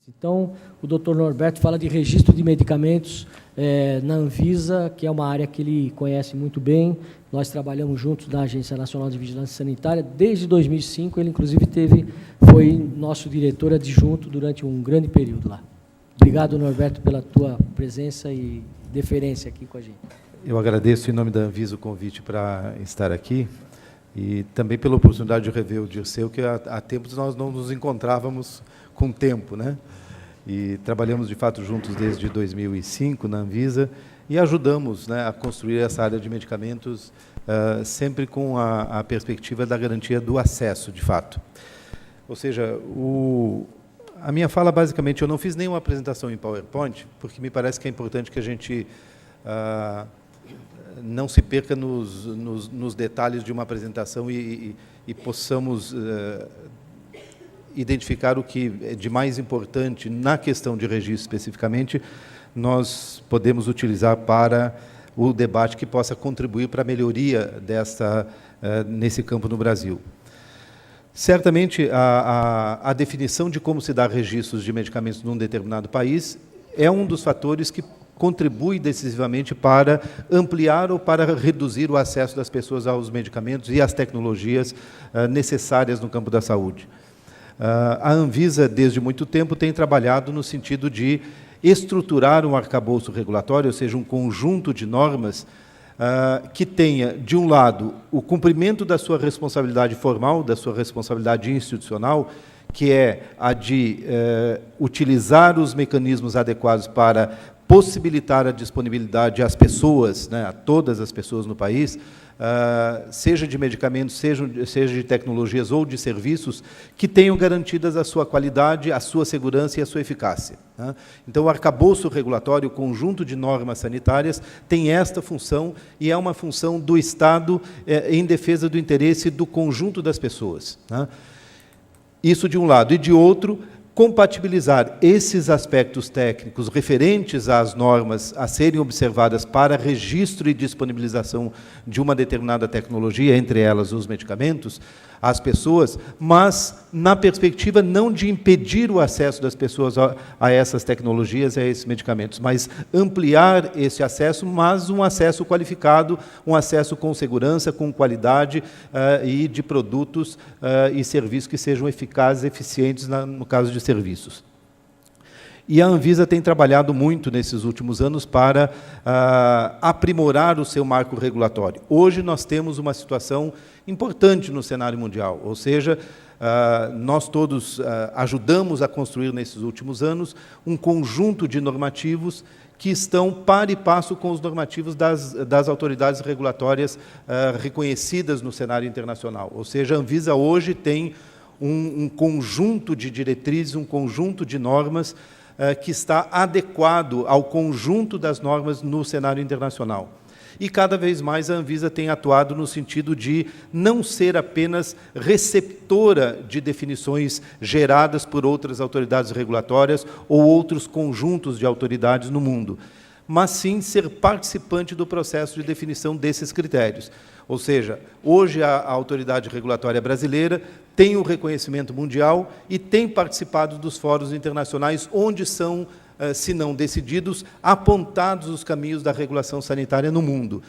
Então, o Dr. Norberto fala de registro de medicamentos na Anvisa, que é uma área que ele conhece muito bem. Nós trabalhamos juntos na Agência Nacional de Vigilância Sanitária desde 2005. Ele, inclusive, foi nosso diretor adjunto durante um grande período lá. Obrigado, Norberto, pela tua presença e deferência aqui com a gente. Eu agradeço, em nome da Anvisa, o convite para estar aqui e também pela oportunidade de rever o Dirceu, que há tempos nós não nos encontrávamos com tempo, né? E trabalhamos, de fato, juntos desde 2005 na Anvisa e ajudamos, né, a construir essa área de medicamentos sempre com a perspectiva da garantia do acesso, de fato. Ou seja, a minha fala, basicamente, eu não fiz nenhuma apresentação em PowerPoint, porque me parece que é importante que a gente não se perca nos detalhes de uma apresentação e possamos identificar o que é de mais importante na questão de registro, especificamente, nós podemos utilizar para o debate que possa contribuir para a melhoria nesse campo no Brasil. Certamente, a definição de como se dá registros de medicamentos num determinado país é um dos fatores que contribui decisivamente para ampliar ou para reduzir o acesso das pessoas aos medicamentos e às tecnologias necessárias no campo da saúde. A Anvisa, desde muito tempo, tem trabalhado no sentido de estruturar um arcabouço regulatório, ou seja, um conjunto de normas que tenha, de um lado, o cumprimento da sua responsabilidade formal, da sua responsabilidade institucional, que é a de utilizar os mecanismos adequados para possibilitar a disponibilidade às pessoas, né, a todas as pessoas no país, seja de medicamentos, seja de tecnologias ou de serviços, que tenham garantidas a sua qualidade, a sua segurança e a sua eficácia, né? Então, o arcabouço regulatório, o conjunto de normas sanitárias, tem esta função, e é uma função do Estado em defesa do interesse do conjunto das pessoas, né? Isso de um lado. E de outro, compatibilizar esses aspectos técnicos referentes às normas a serem observadas para registro e disponibilização de uma determinada tecnologia, entre elas os medicamentos, às pessoas, mas na perspectiva não de impedir o acesso das pessoas a essas tecnologias, a esses medicamentos, mas ampliar esse acesso, mas um acesso qualificado, um acesso com segurança, com qualidade e de produtos e serviços que sejam eficazes, eficientes no caso de serviços. E a Anvisa tem trabalhado muito nesses últimos anos para aprimorar o seu marco regulatório. Hoje nós temos uma situação importante no cenário mundial, ou seja, nós todos ajudamos a construir nesses últimos anos um conjunto de normativos que estão par e passo com os normativos das autoridades regulatórias reconhecidas no cenário internacional. Ou seja, a Anvisa hoje tem um conjunto de diretrizes, um conjunto de normas que está adequado ao conjunto das normas no cenário internacional. E, cada vez mais, a Anvisa tem atuado no sentido de não ser apenas receptora de definições geradas por outras autoridades regulatórias ou outros conjuntos de autoridades no mundo, mas sim ser participante do processo de definição desses critérios. Ou seja, hoje a autoridade regulatória brasileira tem o reconhecimento mundial e tem participado dos fóruns internacionais onde são, se não decididos, apontados os caminhos da regulação sanitária no mundo.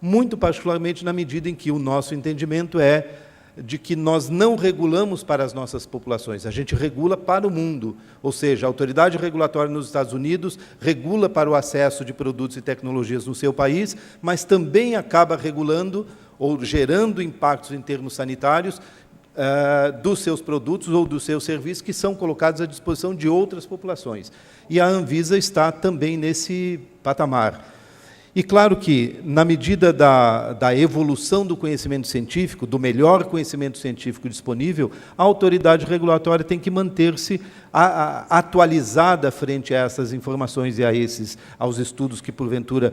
Muito particularmente na medida em que o nosso entendimento é de que nós não regulamos para as nossas populações, a gente regula para o mundo. Ou seja, a autoridade regulatória nos Estados Unidos regula para o acesso de produtos e tecnologias no seu país, mas também acaba regulando ou gerando impactos em termos sanitários dos seus produtos ou dos seus serviços que são colocados à disposição de outras populações. E a Anvisa está também nesse patamar. E, claro que, na medida da evolução do conhecimento científico, do melhor conhecimento científico disponível, a autoridade regulatória tem que manter-se atualizada frente a essas informações e aos estudos que, porventura,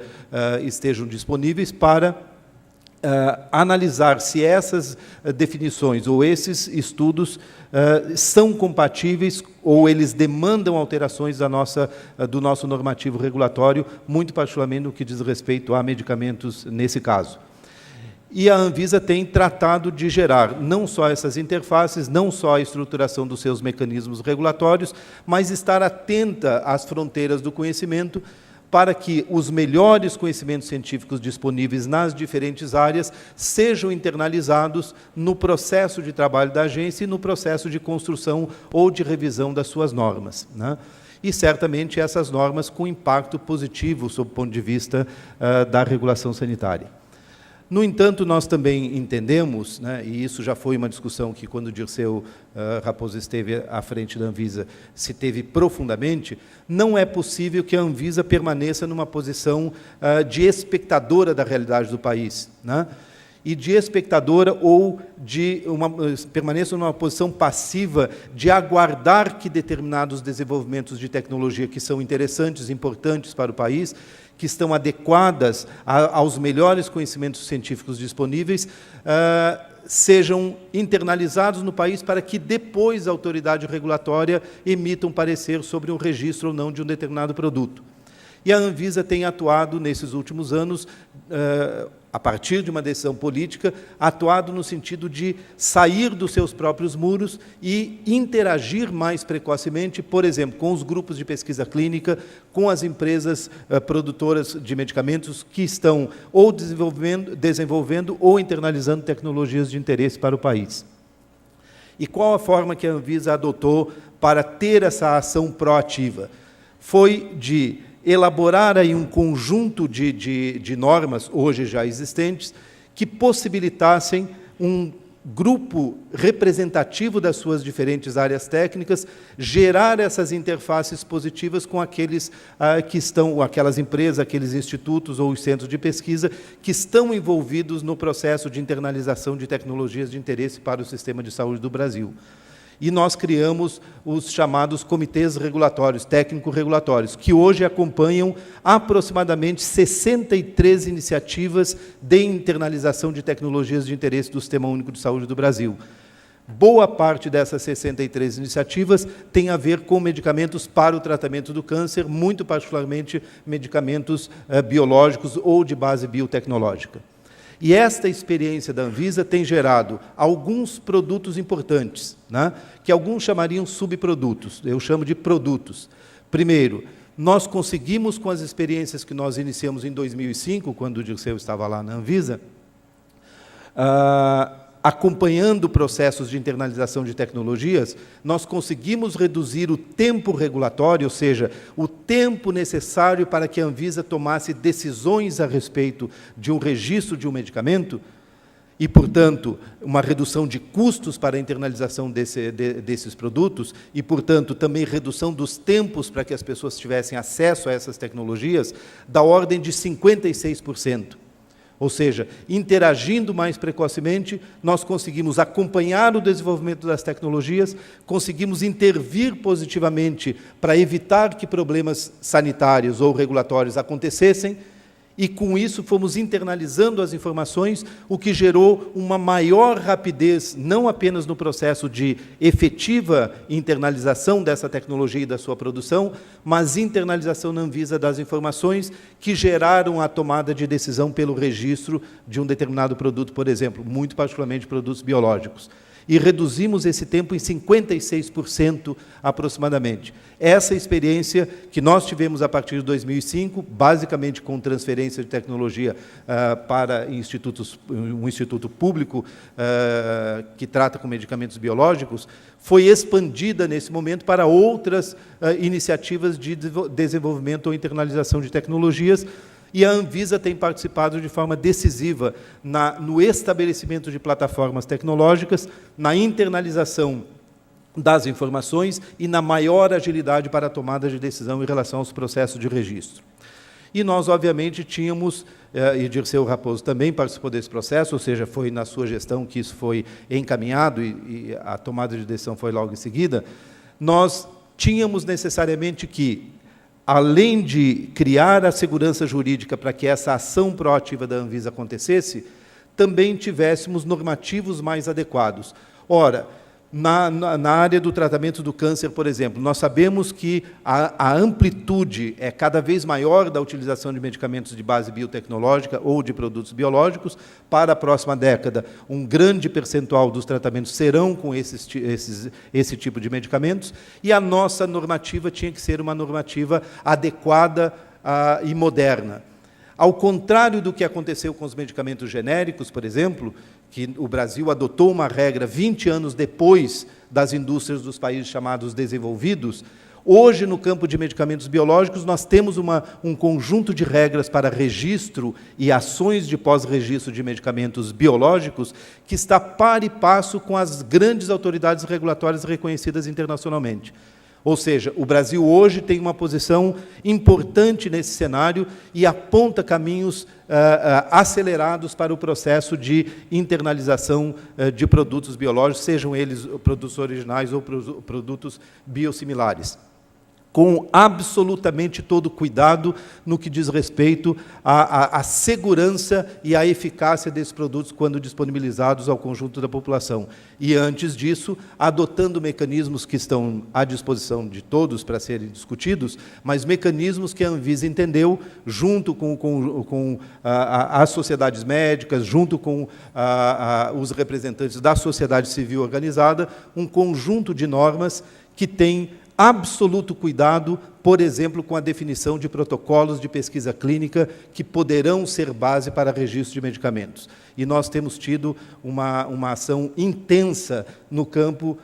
estejam disponíveis para analisar se essas definições ou esses estudos são compatíveis ou eles demandam alterações do nosso normativo regulatório, muito particularmente no que diz respeito a medicamentos nesse caso. E a Anvisa tem tratado de gerar não só essas interfaces, não só a estruturação dos seus mecanismos regulatórios, mas estar atenta às fronteiras do conhecimento para que os melhores conhecimentos científicos disponíveis nas diferentes áreas sejam internalizados no processo de trabalho da agência e no processo de construção ou de revisão das suas normas, né? E, certamente, essas normas com impacto positivo sob o ponto de vista da regulação sanitária. No entanto, nós também entendemos, né, e isso já foi uma discussão que, quando o Dirceu Raposo esteve à frente da Anvisa, se teve profundamente, não é possível que a Anvisa permaneça numa posição de espectadora da realidade do país, né, e de espectadora ou permaneça numa posição passiva de aguardar que determinados desenvolvimentos de tecnologia que são interessantes, importantes para o país, que estão adequadas aos melhores conhecimentos científicos disponíveis, sejam internalizados no país para que depois a autoridade regulatória emita um parecer sobre um registro ou não de um determinado produto. E a Anvisa tem atuado, nesses últimos anos, a partir de uma decisão política, atuado no sentido de sair dos seus próprios muros e interagir mais precocemente, por exemplo, com os grupos de pesquisa clínica, com as empresas produtoras de medicamentos que estão ou desenvolvendo ou internalizando tecnologias de interesse para o país. E qual a forma que a Anvisa adotou para ter essa ação proativa? Foi de elaborar aí um conjunto de normas, hoje já existentes, que possibilitassem um grupo representativo das suas diferentes áreas técnicas, gerar essas interfaces positivas com aqueles que estão, aquelas empresas, aqueles institutos ou os centros de pesquisa que estão envolvidos no processo de internalização de tecnologias de interesse para o sistema de saúde do Brasil. E nós criamos os chamados comitês regulatórios, técnico-regulatórios, que hoje acompanham aproximadamente 63 iniciativas de internalização de tecnologias de interesse do Sistema Único de Saúde do Brasil. Boa parte dessas 63 iniciativas tem a ver com medicamentos para o tratamento do câncer, muito particularmente medicamentos biológicos ou de base biotecnológica. E esta experiência da Anvisa tem gerado alguns produtos importantes, né, que alguns chamariam subprodutos, eu chamo de produtos. Primeiro, nós conseguimos, com as experiências que nós iniciamos em 2005, quando o Dirceu estava lá na Anvisa, acompanhando processos de internalização de tecnologias, nós conseguimos reduzir o tempo regulatório, ou seja, o tempo necessário para que a Anvisa tomasse decisões a respeito de um registro de um medicamento, e, portanto, uma redução de custos para a internalização desses produtos, e, portanto, também redução dos tempos para que as pessoas tivessem acesso a essas tecnologias, da ordem de 56%. Ou seja, interagindo mais precocemente, nós conseguimos acompanhar o desenvolvimento das tecnologias, conseguimos intervir positivamente para evitar que problemas sanitários ou regulatórios acontecessem, e, com isso, fomos internalizando as informações, o que gerou uma maior rapidez, não apenas no processo de efetiva internalização dessa tecnologia e da sua produção, mas internalização na Anvisa das informações que geraram a tomada de decisão pelo registro de um determinado produto, por exemplo, muito particularmente produtos biológicos. E reduzimos esse tempo em 56% aproximadamente. Essa experiência que nós tivemos a partir de 2005, basicamente com transferência de tecnologia para um instituto público que trata com medicamentos biológicos, foi expandida nesse momento para outras iniciativas de desenvolvimento ou internalização de tecnologias. E a Anvisa tem participado de forma decisiva no estabelecimento de plataformas tecnológicas, na internalização das informações e na maior agilidade para a tomada de decisão em relação aos processos de registro. E nós, obviamente, tínhamos, e Dirceu Raposo também participou desse processo, ou seja, foi na sua gestão que isso foi encaminhado e a tomada de decisão foi logo em seguida, nós tínhamos necessariamente que, além de criar a segurança jurídica para que essa ação proativa da Anvisa acontecesse, também tivéssemos normativos mais adequados. Ora, Na área do tratamento do câncer, por exemplo, nós sabemos que a amplitude é cada vez maior da utilização de medicamentos de base biotecnológica ou de produtos biológicos. Para a próxima década, um grande percentual dos tratamentos serão com esse tipo de medicamentos, e a nossa normativa tinha que ser uma normativa adequada e moderna. Ao contrário do que aconteceu com os medicamentos genéricos, por exemplo, que o Brasil adotou uma regra 20 anos depois das indústrias dos países chamados desenvolvidos, hoje, no campo de medicamentos biológicos, nós temos um conjunto de regras para registro e ações de pós-registro de medicamentos biológicos que está par e passo com as grandes autoridades regulatórias reconhecidas internacionalmente. Ou seja, o Brasil hoje tem uma posição importante nesse cenário e aponta caminhos acelerados para o processo de internalização de produtos biológicos, sejam eles produtos originais ou produtos biosimilares, com absolutamente todo cuidado no que diz respeito à segurança e à eficácia desses produtos quando disponibilizados ao conjunto da população. E, antes disso, adotando mecanismos que estão à disposição de todos para serem discutidos, mas mecanismos que a Anvisa entendeu, junto com as sociedades médicas, junto com os representantes da sociedade civil organizada, um conjunto de normas que tem absoluto cuidado, por exemplo, com a definição de protocolos de pesquisa clínica que poderão ser base para registro de medicamentos. E nós temos tido uma ação intensa no campo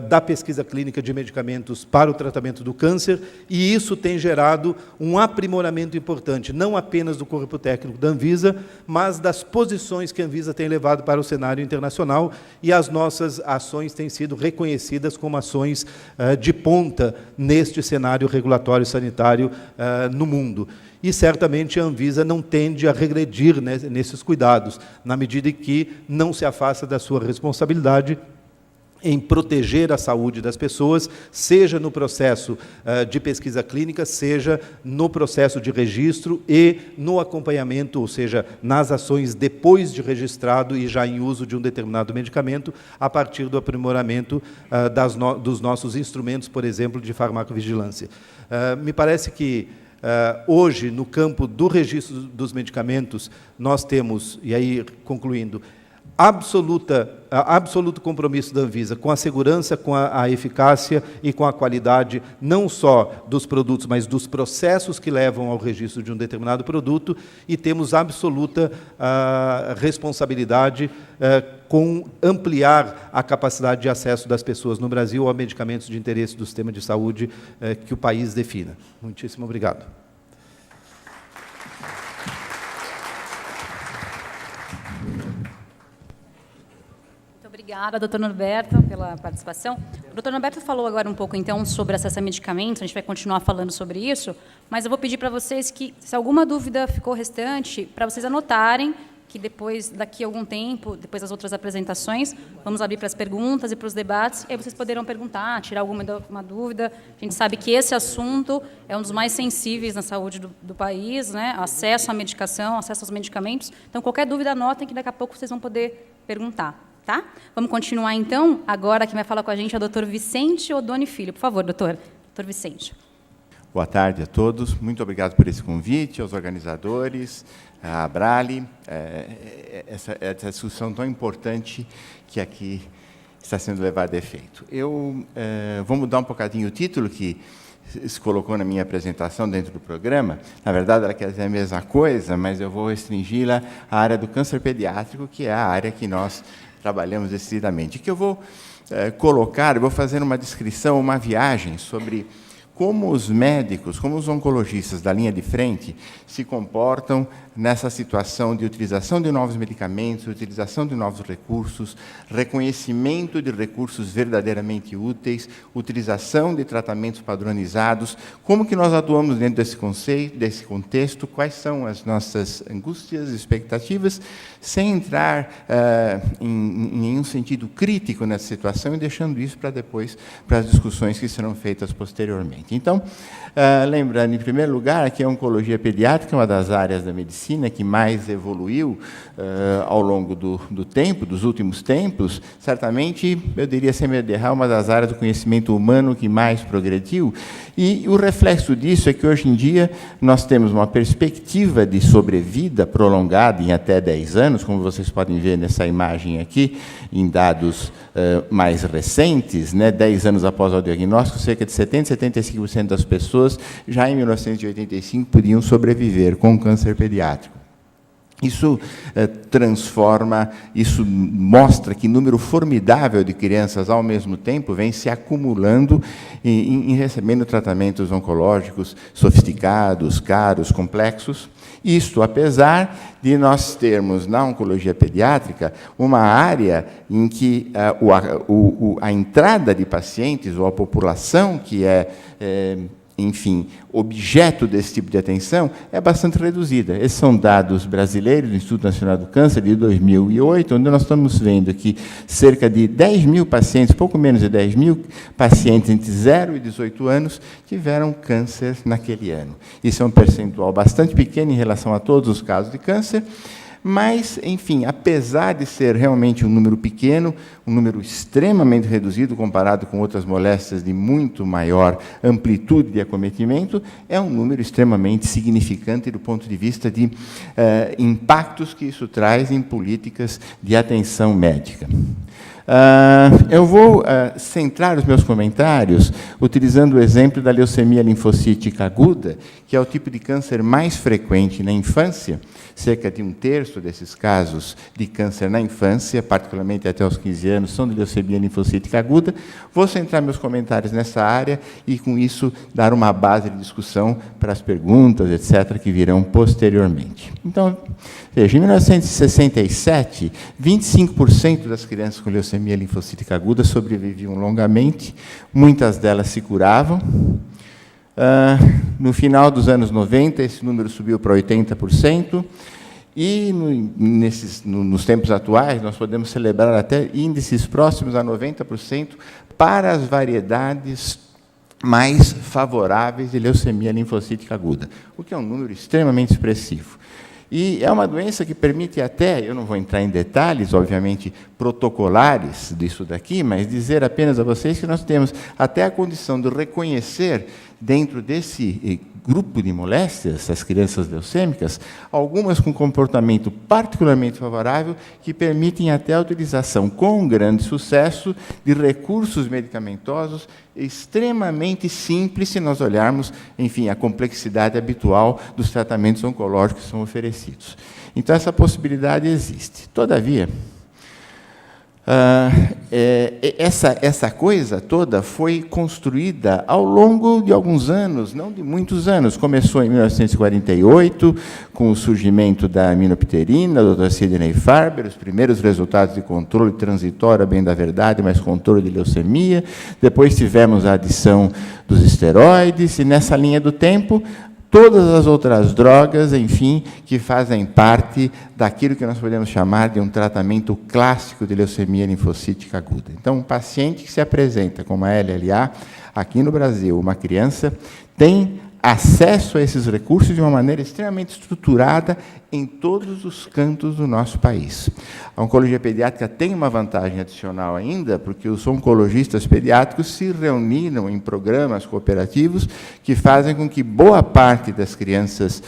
da pesquisa clínica de medicamentos para o tratamento do câncer, e isso tem gerado um aprimoramento importante, não apenas do corpo técnico da Anvisa, mas das posições que a Anvisa tem levado para o cenário internacional, e as nossas ações têm sido reconhecidas como ações de ponta neste cenário regulatório sanitário no mundo. E, certamente, a Anvisa não tende a regredir nesses cuidados, na medida em que não se afasta da sua responsabilidade em proteger a saúde das pessoas, seja no processo de pesquisa clínica, seja no processo de registro e no acompanhamento, ou seja, nas ações depois de registrado e já em uso de um determinado medicamento, a partir do aprimoramento dos nossos instrumentos, por exemplo, de farmacovigilância. Me parece que hoje, no campo do registro dos medicamentos, nós temos, e aí concluindo, absoluto compromisso da Anvisa com a segurança, com a eficácia e com a qualidade, não só dos produtos, mas dos processos que levam ao registro de um determinado produto, e temos absoluta responsabilidade com ampliar a capacidade de acesso das pessoas no Brasil a medicamentos de interesse do sistema de saúde que o país defina. Muitíssimo obrigado. Obrigada, doutor Norberto, pela participação. O doutor Norberto falou agora um pouco, então, sobre acesso a medicamentos, a gente vai continuar falando sobre isso, mas eu vou pedir para vocês que, se alguma dúvida ficou restante, para vocês anotarem, que depois, daqui a algum tempo, depois das outras apresentações, vamos abrir para as perguntas e para os debates, e aí vocês poderão perguntar, tirar uma dúvida. A gente sabe que esse assunto é um dos mais sensíveis na saúde do país, né? Acesso à medicação, acesso aos medicamentos. Então, qualquer dúvida, anotem que daqui a pouco vocês vão poder perguntar. Tá? Vamos continuar, então. Agora, quem vai falar com a gente é o doutor Vicente Odoni Filho. Por favor, doutor Vicente. Boa tarde a todos. Muito obrigado por esse convite, aos organizadores, à Abrale, essa discussão tão importante que aqui está sendo levada a efeito. Eu vou mudar um bocadinho o título que se colocou na minha apresentação dentro do programa. Na verdade, ela quer dizer a mesma coisa, mas eu vou restringi-la à área do câncer pediátrico, que é a área que nós trabalhamos decididamente. O que eu vou colocar, eu vou fazer uma descrição, uma viagem sobre como os médicos, como os oncologistas da linha de frente se comportam nessa situação de utilização de novos medicamentos, utilização de novos recursos, reconhecimento de recursos verdadeiramente úteis, utilização de tratamentos padronizados, como que nós atuamos dentro desse conceito, desse contexto, quais são as nossas angústias, expectativas, sem entrar em nenhum sentido crítico nessa situação e deixando isso para depois, para as discussões que serão feitas posteriormente. paciente. Então, lembrando, em primeiro lugar, que a oncologia pediátrica é uma das áreas da medicina que mais evoluiu ao longo do tempo, dos últimos tempos. Certamente, eu diria, sem medo de errar, uma das áreas do conhecimento humano que mais progrediu. E o reflexo disso é que, hoje em dia, nós temos uma perspectiva de sobrevida prolongada em até 10 anos, como vocês podem ver nessa imagem aqui, em dados mais recentes, né, 10 anos após o diagnóstico, cerca de 70% a 75% das pessoas, já em 1985, podiam sobreviver com câncer pediátrico. Isso transforma, isso mostra que número formidável de crianças, ao mesmo tempo, vem se acumulando em recebendo tratamentos oncológicos sofisticados, caros, complexos. Isto, apesar de nós termos, na oncologia pediátrica, uma área em que a entrada de pacientes, ou a população que enfim, objeto desse tipo de atenção, é bastante reduzida. Esses são dados brasileiros do Instituto Nacional do Câncer, de 2008, onde nós estamos vendo que cerca de 10 mil pacientes, pouco menos de 10 mil pacientes entre 0 e 18 anos, tiveram câncer naquele ano. Isso é um percentual bastante pequeno em relação a todos os casos de câncer, mas, enfim, apesar de ser realmente um número pequeno, um número extremamente reduzido comparado com outras moléstias de muito maior amplitude de acometimento, é um número extremamente significante do ponto de vista de impactos que isso traz em políticas de atenção médica. Eu vou centrar os meus comentários utilizando o exemplo da leucemia linfocítica aguda, que é o tipo de câncer mais frequente na infância. Cerca de 1/3 desses casos de câncer na infância, particularmente até os 15 anos, são de leucemia linfocítica aguda. Vou centrar meus comentários nessa área e, com isso, dar uma base de discussão para as perguntas, etc., que virão posteriormente. Então, veja, em 1967, 25% das crianças com leucemia linfocítica aguda sobreviviam longamente, muitas delas se curavam. No final dos anos 90, esse número subiu para 80%, e nos tempos atuais nós podemos celebrar até índices próximos a 90% para as variedades mais favoráveis de leucemia linfocítica aguda, o que é um número extremamente expressivo. E é uma doença que permite até, eu não vou entrar em detalhes, obviamente, protocolares disso daqui, mas dizer apenas a vocês que nós temos até a condição de reconhecer, dentro desse grupo de moléstias, as crianças leucêmicas, algumas com comportamento particularmente favorável, que permitem até a utilização, com grande sucesso, de recursos medicamentosos extremamente simples, se nós olharmos, enfim, a complexidade habitual dos tratamentos oncológicos que são oferecidos. Então, essa possibilidade existe. Todavia, essa coisa toda foi construída ao longo de alguns anos, não de muitos anos. Começou em 1948, com o surgimento da aminopterina, do Dr. Sidney Farber, os primeiros resultados de controle transitório, bem da verdade, mas controle de leucemia. Depois tivemos a adição dos esteroides, e nessa linha do tempo, todas as outras drogas, enfim, que fazem parte daquilo que nós podemos chamar de um tratamento clássico de leucemia linfocítica aguda. Então, um paciente que se apresenta com uma LLA, aqui no Brasil, uma criança, tem acesso a esses recursos de uma maneira extremamente estruturada em todos os cantos do nosso país. A oncologia pediátrica tem uma vantagem adicional ainda, porque os oncologistas pediátricos se reuniram em programas cooperativos que fazem com que boa parte das crianças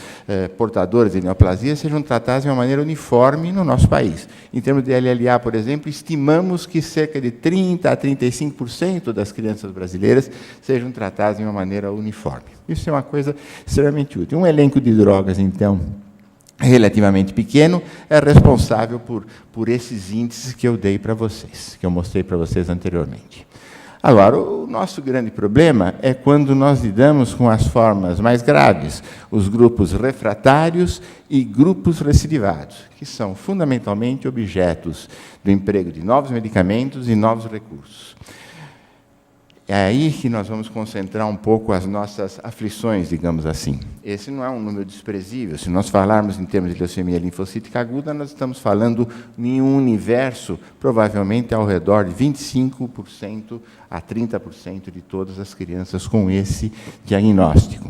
portadoras de neoplasia sejam tratadas de uma maneira uniforme no nosso país. Em termos de LLA, por exemplo, estimamos que cerca de 30% a 35% das crianças brasileiras sejam tratadas de uma maneira uniforme. Isso é uma coisa extremamente útil. Um elenco de drogas, então, relativamente pequeno, é responsável por esses índices que eu dei para vocês, que eu mostrei para vocês anteriormente. Agora, o nosso grande problema é quando nós lidamos com as formas mais graves, os grupos refratários e grupos recidivados, que são fundamentalmente objetos do emprego de novos medicamentos e novos recursos. é aí que nós vamos concentrar um pouco as nossas aflições, digamos assim. Esse não é um número desprezível. Se nós falarmos em termos de leucemia linfocítica aguda, nós estamos falando em um universo, provavelmente ao redor de 25% a 30% de todas as crianças com esse diagnóstico.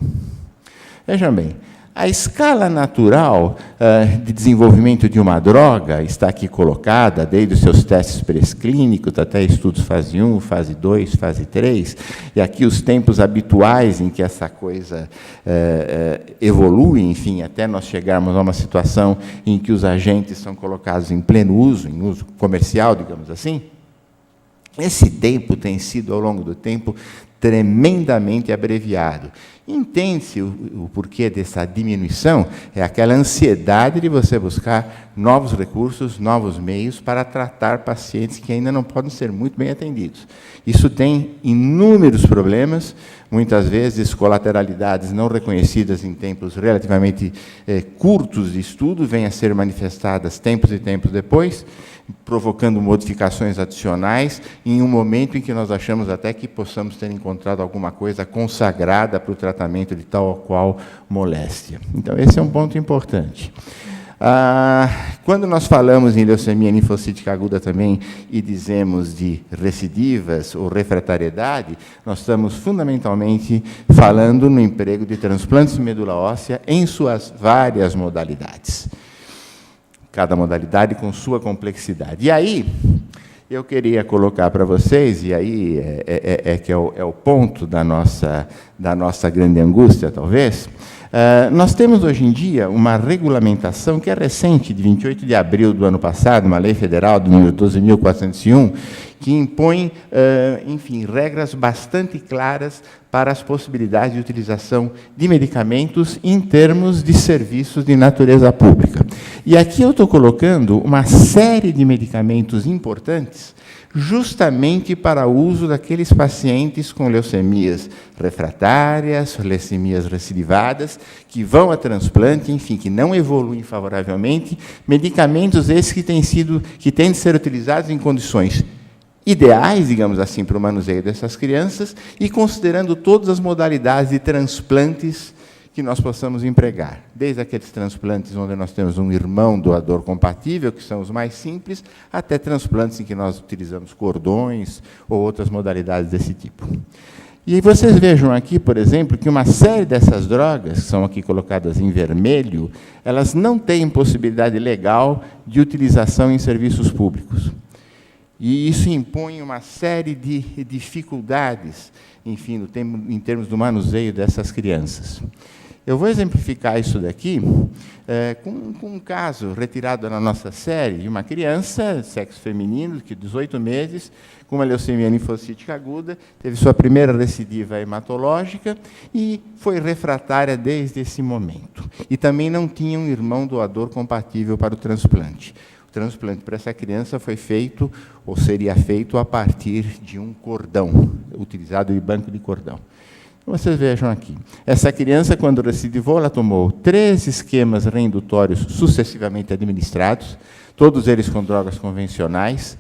Vejam bem, a escala natural de desenvolvimento de uma droga está aqui colocada, desde os seus testes pré-clínicos até estudos fase 1, fase 2, fase 3, e aqui os tempos habituais em que essa coisa evolui, enfim, até nós chegarmos a uma situação em que os agentes são colocados em pleno uso, em uso comercial, digamos assim. Esse tempo tem sido, ao longo do tempo, tremendamente abreviado. Entende-se o porquê dessa diminuição? É aquela ansiedade de você buscar novos recursos, novos meios para tratar pacientes que ainda não podem ser muito bem atendidos. Isso tem inúmeros problemas, muitas vezes colateralidades não reconhecidas em tempos relativamente curtos de estudo, vêm a ser manifestadas tempos e tempos depois, provocando modificações adicionais, em um momento em que nós achamos até que possamos ter encontrado alguma coisa consagrada para o tratamento de tal ou qual moléstia. Então, esse é um ponto importante. Quando nós falamos em leucemia linfocítica aguda também e dizemos de recidivas ou refratariedade, nós estamos fundamentalmente falando no emprego de transplantes de medula óssea em suas várias modalidades. Cada modalidade com sua complexidade. E aí, eu queria colocar para vocês, e aí é o ponto da nossa grande angústia, talvez. Nós temos hoje em dia uma regulamentação que é recente, de 28 de abril do ano passado, uma lei federal do número 12.401, que impõe, enfim, regras bastante claras para as possibilidades de utilização de medicamentos em termos de serviços de natureza pública. E aqui eu estou colocando uma série de medicamentos importantes justamente para o uso daqueles pacientes com leucemias refratárias, leucemias recidivadas, que vão a transplante, enfim, que não evoluem favoravelmente, medicamentos esses que têm de ser utilizados em condições ideais, digamos assim, para o manuseio dessas crianças, e considerando todas as modalidades de transplantes que nós possamos empregar, desde aqueles transplantes onde nós temos um irmão doador compatível, que são os mais simples, até transplantes em que nós utilizamos cordões ou outras modalidades desse tipo. E aí vocês vejam aqui, por exemplo, que uma série dessas drogas, que são aqui colocadas em vermelho, elas não têm possibilidade legal de utilização em serviços públicos. E isso impõe uma série de dificuldades, enfim, em termos do manuseio dessas crianças. Eu vou exemplificar isso daqui com um caso retirado na nossa série de uma criança, sexo feminino, de 18 meses, com uma leucemia linfocítica aguda, teve sua primeira recidiva hematológica e foi refratária desde esse momento. E também não tinha um irmão doador compatível para o transplante. O transplante para essa criança foi feito, ou seria feito, a partir de um cordão, utilizado de banco de cordão. Vocês vejam aqui. Essa criança, quando recidivou, ela tomou 3 esquemas reindutórios sucessivamente administrados, todos eles com drogas convencionais.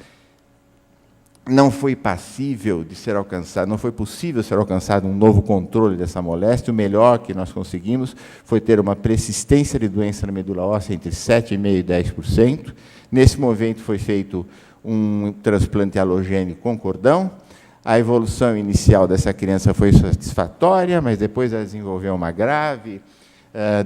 Não foi passível de ser alcançado, não foi possível ser alcançado um novo controle dessa moléstia. O melhor que nós conseguimos foi ter uma persistência de doença na medula óssea entre 7,5% e 10%. Nesse momento foi feito um transplante halogênico com cordão. A evolução inicial dessa criança foi satisfatória, mas depois ela desenvolveu uma grave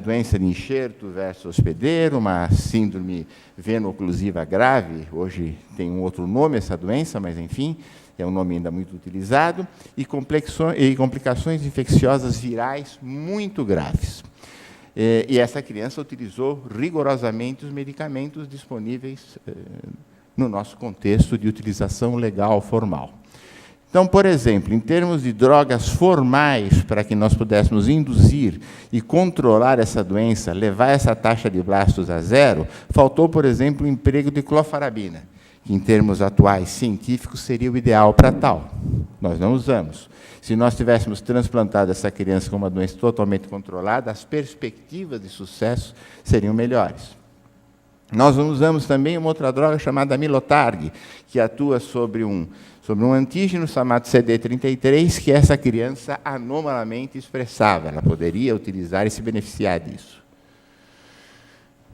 doença de enxerto versus hospedeiro, uma síndrome veno-oclusiva grave. Hoje tem um outro nome essa doença, mas, enfim, é um nome ainda muito utilizado, e complicações infecciosas virais muito graves. E essa criança utilizou rigorosamente os medicamentos disponíveis no nosso contexto de utilização legal formal. Então, por exemplo, em termos de drogas formais, para que nós pudéssemos induzir e controlar essa doença, levar essa taxa de blastos a zero, faltou, por exemplo, o emprego de clofarabina, que, em termos atuais científicos, seria o ideal para tal. Nós não usamos. Se nós tivéssemos transplantado essa criança com uma doença totalmente controlada, as perspectivas de sucesso seriam melhores. Nós usamos também uma outra droga chamada Milotarg, que atua sobre um antígeno chamado CD33, que essa criança anomalamente expressava. Ela poderia utilizar e se beneficiar disso.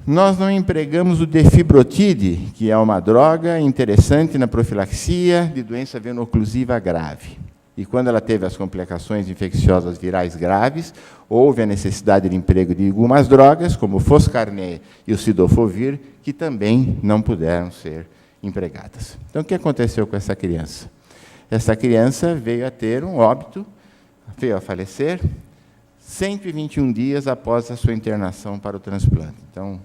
Nós não empregamos o defibrotide, que é uma droga interessante na profilaxia de doença veno-oclusiva grave. E quando ela teve as complicações infecciosas virais graves, houve a necessidade de emprego de algumas drogas, como o Foscarnet e o Cidofovir, que também não puderam ser empregadas. Então, o que aconteceu com essa criança? Essa criança veio a ter um óbito, veio a falecer, 121 dias após a sua internação para o transplante. Então,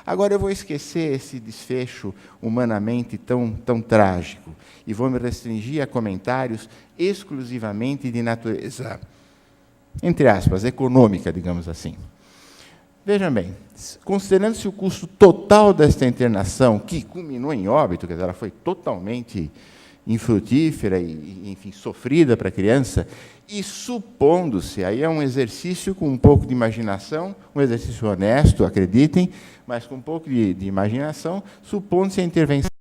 agora eu vou esquecer esse desfecho humanamente tão trágico e vou me restringir a comentários exclusivamente de natureza, entre aspas, econômica, digamos assim. Vejam bem, considerando-se o custo total desta internação, que culminou em óbito, quer dizer, ela foi totalmente infrutífera e, enfim, sofrida para a criança, e supondo-se, aí é um exercício com um pouco de imaginação, um exercício honesto, acreditem, mas com um pouco de imaginação, supondo-se a intervenção